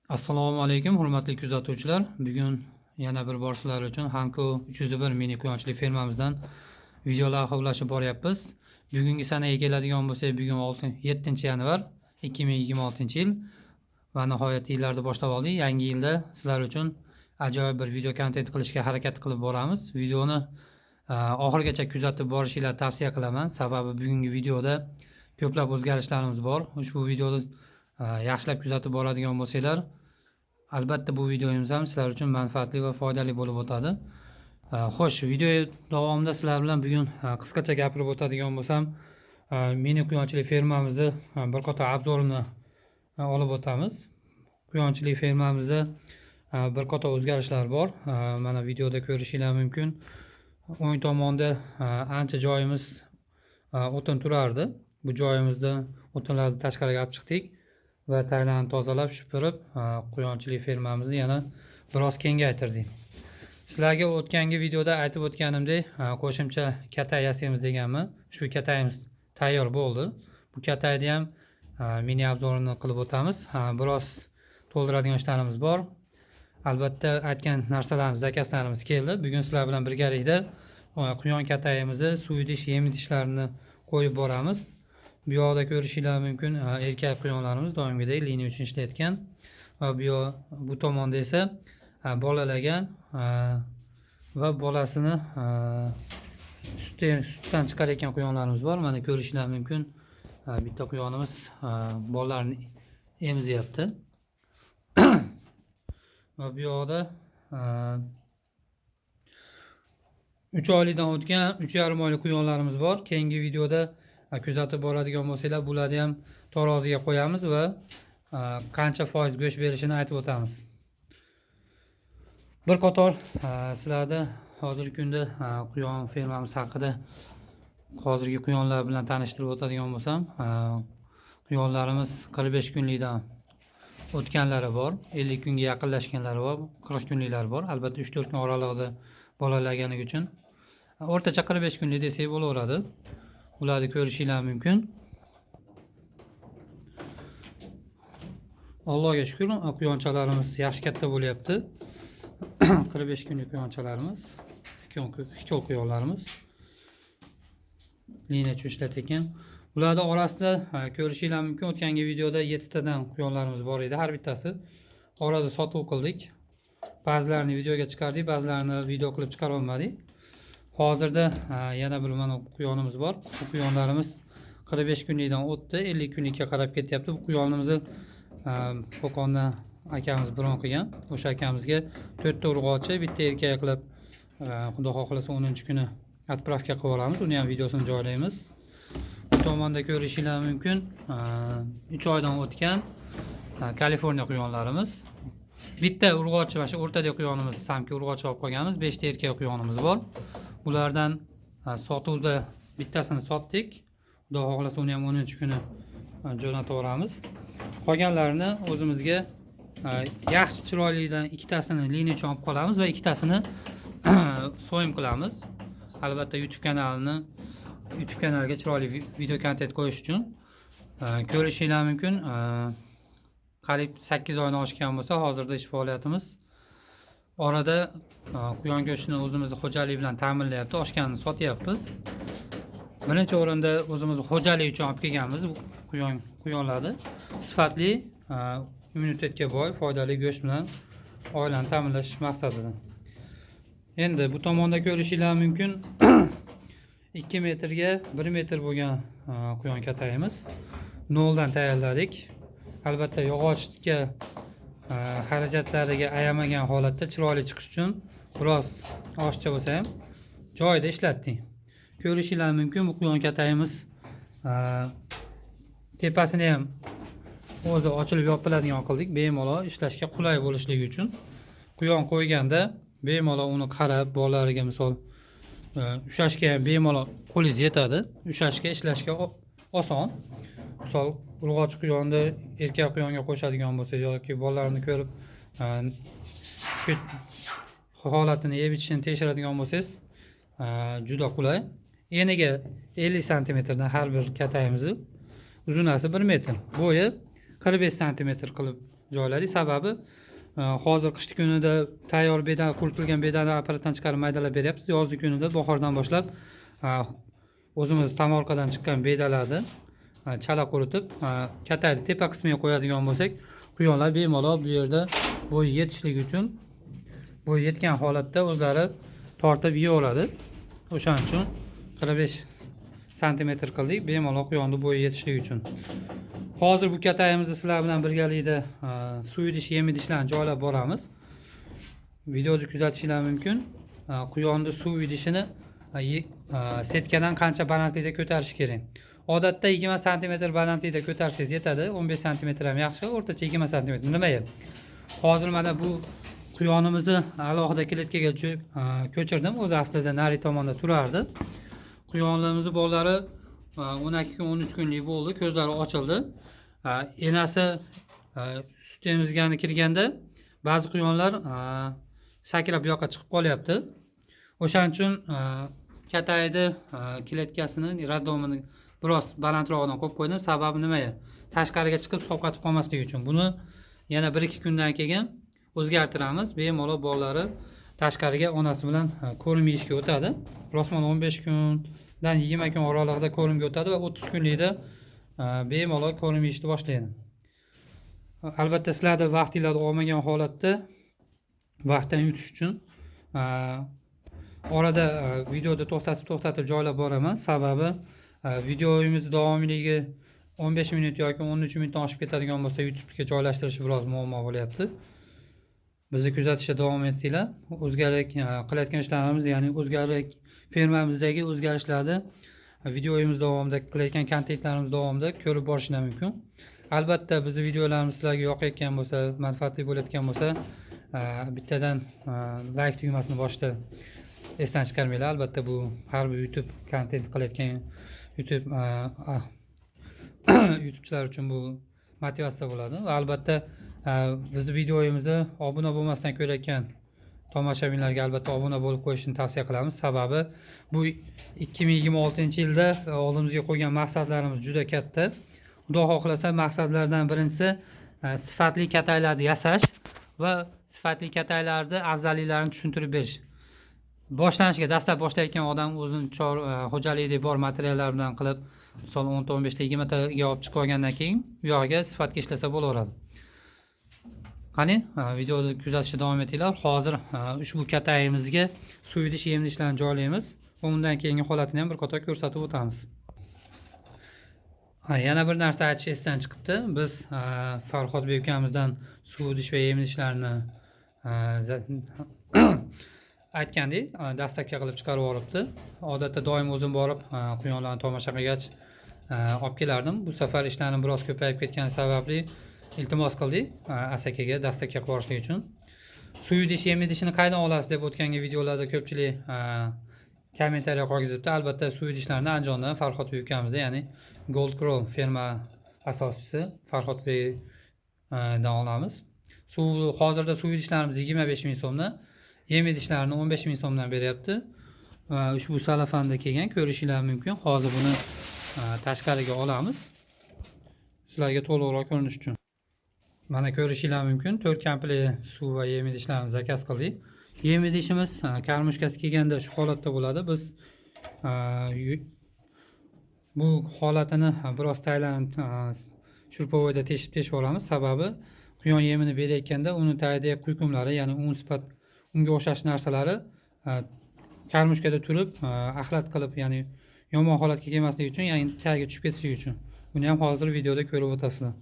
Assalomu alaykum, hurmatli kuzatuvchilar. Bugun yana bir bor sizlar uchun Hanko 301 mini quyonchilik fermamizdan videolar lavhlashib boryapmiz. Bugungi sanaga keladigan bo'lsak, bugun 7-yanvar 2026-yil va nihoyat yillarni boshlab oldik. Yangi yilda sizlar uchun ajoyib bir video kontent qilishga harakat qilib boramiz. Videoni oxirigacha kuzatib borishingizni tavsiya qilaman. Sababi bugungi videoda ko'plab o'zgarishlarimiz bor. Ushbu videoni yaxshilab kuzatib boradigan bo'lsanglar, albatta bu videomiz ham sizlar uchun manfaatli va foydali bo'lib o'tadi. Xo'sh, video davomida sizlar bilan bugun qisqacha gapirib o'tadigan bo'lsam, mini quyonchilik fermamizni bir qator obzorini olib o'tamiz. Quyonchilik fermamizda bir qator o'zgarishlar bor. Mana videoda ko'rishingiz mumkin. O'ng tomonda ancha joyimiz o'tin turardi. Bu joyimizda o'tinlarni tashqariga olib chiqdik va taylarni tozalab, supurib, quyonchilik fermamizni yana biroz kengaytirdik. Sizlarga o'tgangi videoda aytib o'tganimdek, qo'shimcha katay yasaymiz deganmi? Ushbu katayimiz tayyor bo'ldi. Bu katayni ham mini obzorini qilib o'tamiz. Biroz to'ldiradigan ishlarimiz bor. Albatta aytgan narsalarimiz, zakazlarimiz keldi. Bugun sizlar bilan birgalikda quyon katayimizni, suv idish, yem idishlarini qo'yib boramiz. Bu yoqda ko'rishingiz mumkin, erkak quyonlarimiz doimgidek liniya uchun ishlayotgan va bu tomonda esa bolalagan va bolasini sutdan chiqarayotgan quyonlarimiz bor. Mana ko'rishingiz mumkin, bitta quyonimiz bolalarini emizyapti. Va bu yoqda 3 oylikdan o'tgan 3,5 oylik quyonlarimiz bor. Keyingi videoda kuzatib boradigan bo'lsanglar, bularni ham taroziga qo'yamiz va qancha foiz go'sht berishini aytib o'tamiz. Bir qator sizlarga hozirgi kunda quyon fermamiz haqida hozirgi quyonlar bilan tanishtirib o'tadigan bo'lsam, quyonlarimiz 45 kunlikdan o'tganlari bor, 50 kunga yaqinlashganlari bor, 40 kunliklari bor. Albatta 3-4 kun oralig'ida bolalagani uchun o'rtacha 45 kunlik desak bo'laveradi. Ularni ko'rishingiz mumkin. Allohga shukr, quyonchalarimiz yaxshi katta bo'lyapti. 45 kunlik quyonchalarimiz, hikol quyonlarimiz liniya uchun ishlatgan. Ularning orasida ko'rishingiz mumkin, o'tgangi videoda 7 tadan quyonlarimiz bor edi. Har bittasi orada sotuv qildik. Ba'zilarini videoga chiqardik, ba'zilarini video qilib chiqara olmadik. Hozirda yana bir mana quyonimiz bor. Bu quyonlarimiz 45 kunlikdan o'tdi, 50 kunlikka qarab ketyapti. Bu quyonimizni Qo'qondan akamiz bron qilgan. O'sha akamizga 4 ta urg'ochi, bitta erkak qilib, xudo xohlasa 10-kuni отправка qilib olamiz. Uni ham videosini joylaymiz. Bu tomonda ko'rishingiz mumkin, 3 oydan o'tgan Kaliforniya quyonlarimiz. Bitta urg'ochi, mana shu o'rtadagi quyonimiz samki urg'ochi olib qolganmiz. 5 ta erkak quyonimiz bor. Ulardan sotuvda bittasini sotdik. Xudo xohlasa uni ham 10-kuni jo'nataveramiz. Qolganlarini o'zimizga yaxshi chiroylidan ikkitasini liniya uchun olib qolamiz va ikkitasini so'yim qilamiz. Albatta YouTube kanaliga chiroyli video kontent qo'yish uchun ko'rishingiz mumkin. Qariyb 8 oydan oshgan bo'lsa, hozirda ish faoliyatimiz orada quyon go'shtini o'zimizni xo'jalik bilan ta'minlayapti, oshganini sotyapmiz. Birinchi o'rinda o'zimizni xo'jalik uchun olib kelganmiz bu quyonlarni. Sifatli, immunitetga boy, foydali go'sht bilan oilani ta'minlash maqsadida. Endi bu tomonda ko'rishingiz mumkin 2 metrga 1 metr bo'lgan quyon katayimiz. Noldan tayyorladik. Albatta yog'ochga xarajatlariga ayamagan holatda chiroyli chiqish uchun biroz oshcha bo'lsa ham joyida ishlatdik. Ko'rishingiz mumkin, bu quyon katayimiz tepasini ham o'zi ochilib yopiladigan qildik, bemalol ishlashga qulay bo'lishligi uchun. Quyon qo'yganda bemalol uni qarab, bolalariga misol ushashga ham bemalol qo'lingiz yetadi. Ushashga, ishlashga oson. Misol urg'ochi quyonni erkak quyonga qo'shadigan bo'lsa yoki bolalarini ko'rib shu holatini yeb ichishini tekshiradigan bo'lsangiz, juda qulay. Eniga 50 cm dan har bir katayimizni, uzunasi 1 metr, bo'yi 45 cm qilib joyladik. Sababi hozir qishki kunida tayyor bedana quritilgan bedana apparatdan chiqarib maydalab beryapmiz. Yozgi kunida bahordan boshlab o'zimiz tomorqadan chiqqan bedalarni chala quritib kattayni tepa qismiga qo'yadigan bo'lsak, quyonlar bemalol bu yerda bo'yi yetishligi uchun bo'yi yetgan holatda o'zlari tortib yeyaveradi. O'shaning uchun 45 cm qildik, bemalol quyonni bo'yi yetishligi uchun. Hozir bu katayimizni sizlar bilan birgalikda suv idish, yem idishlarni joylab boramiz. Videoda kuzatishingiz mumkin. Quyonni suv idishini setkadan qancha balandlikda ko'tarish kerak. Odatda 20 cm balandlikda ko'tarsangiz yetadi. 15 cm ham yaxshi, o'rtacha 20 cm. Nima ham? Hozir mana bu quyonimizni alohida kletkaga ko'chirdim. O'zi aslida nari tomonda turardi. Quyonlarimizni bolalari 12 kun, 13 kunlik bo'ldi, ko'zlari ochildi. Enasi sut emizgani kirganda ba'zi quyonlar sakrab bu yoqqa chiqib qolyapti. O'shaning uchun katayni kletkasini razdomini biroz balandrog'idan qo'yib qo'ydim. Sababi nima? Tashqariga chiqib sovqatib qolmasligi uchun. Buni yana 1-2 kundan keyin o'zgartiramiz. Bemalol bolalari tashqariga onasi bilan ko'rim yeyishga o'tadi. Rosman 15 kundan 20 kun oralig'ida ko'rimga o'tadi va 30 kunlikda bemalol ko'rim yeyishni boshlaydi. Albatta sizlarda vaqtingizni olmagan holatda vaqtdan yutish uchun orada videoni to'xtatib joylab boraman. Sababi videomiz davomiyligi 15 minut yoki 13 minutdan oshib ketadigan bo'lsa, YouTube'ga joylashtirish biroz muammo bo'lyapti. Bizni kuzatishda davom etinglar. O'zgarlik qilayotgan ishlarimiz, ya'ni o'zgarlik fermamizdagi o'zgarishlarni videomiz davomida qilayotgan kontentlarimiz davomida ko'rib borishingiz mumkin. Albatta bizni videolarimiz sizlarga yoqayotgan bo'lsa, manfaatli bo'layotgan bo'lsa, bittadan like tugmasini boshida esdan chiqarmanglar. Albatta bu har bir YouTube kontent qilayotgan YouTube'chilar uchun bu motivatsiya bo'ladi va albatta bizni videomizni obuna bo'lmasdan ko'rayotgan tomoshabinlarga albatta obuna bo'lib qo'yishni tavsiya qilamiz. Sababi bu 2026-yilda oldimizga qo'ygan maqsadlarimiz juda katta. Xudo xohlasa maqsadlardan birinchisi sifatli kataylarni yasash va sifatli kataylarni afzalliklarini tushuntirib berish. Boshlanishiga dastlab boshlayotgan odam o'zini xo'jalikdagi bor materiallar bilan qilib, misol 10 ta 15 ta 20 taga olib chiqib olgandan keyin bu yog'iga sifatga ishlasa bo'laveradi. Qani, videoni kuzatishda davom etinglar. Hozir ushbu katayimizga suv idish, yem idishlarni joylaymiz. Undan keyingi holatini ham bir qator ko'rsatib o'tamiz. Yana bir narsa aytish esdan chiqibdi. Biz Farhodbek ukamizdan suv idish va yem idishlarni aytgandek, dastlabki qilib chiqarib yuboribdi. Odatda doim o'zim borib quyonlarni tomosha qilgach olib kelardim. Bu safar ishlarim biroz ko'payib ketgani sababli iltimos qildik asakaga dastlabki qilib yuborishlik uchun. Suv idish, yem idishini qaydan olasiz deb o'tgangi videolarda ko'pchilik kommentariya qolgizibdi. Albatta suv idishlarni Andijondan Farhodbek ukamizda, ya'ni Gold Crow ferma asoschisi Farhodbekdan olamiz. Hozirda suv idishlarimiz 25 ming so'mdan, yem idishlarni 15 ming so'mdan beryapti. Ushbu salafanda kelgan, ko'rishingiz mumkin. Hozir buni tashqariga olamiz. Sizlarga to'liqroq ko'rinish uchun. Mana ko'rishingiz mumkin. 4 komplekt suv va yem idishlarni zakaz qildik. Yem idishimiz karmushkasi kelganda shu holatda bo'ladi. Biz bu holatini biroz tayyorlanib shurpovoyda teshib olamiz. Sababi quyon yemini berayotganda uni tagidagi quyqumlari, ya'ni unga o'xshash narsalari karmushkada turib axlat qilib, ya'ni yomon holatga kelmasligi uchun, ya'ni tagiga tushib ketishligi uchun. Buni ham hozir videoda ko'rib o'tasizlar.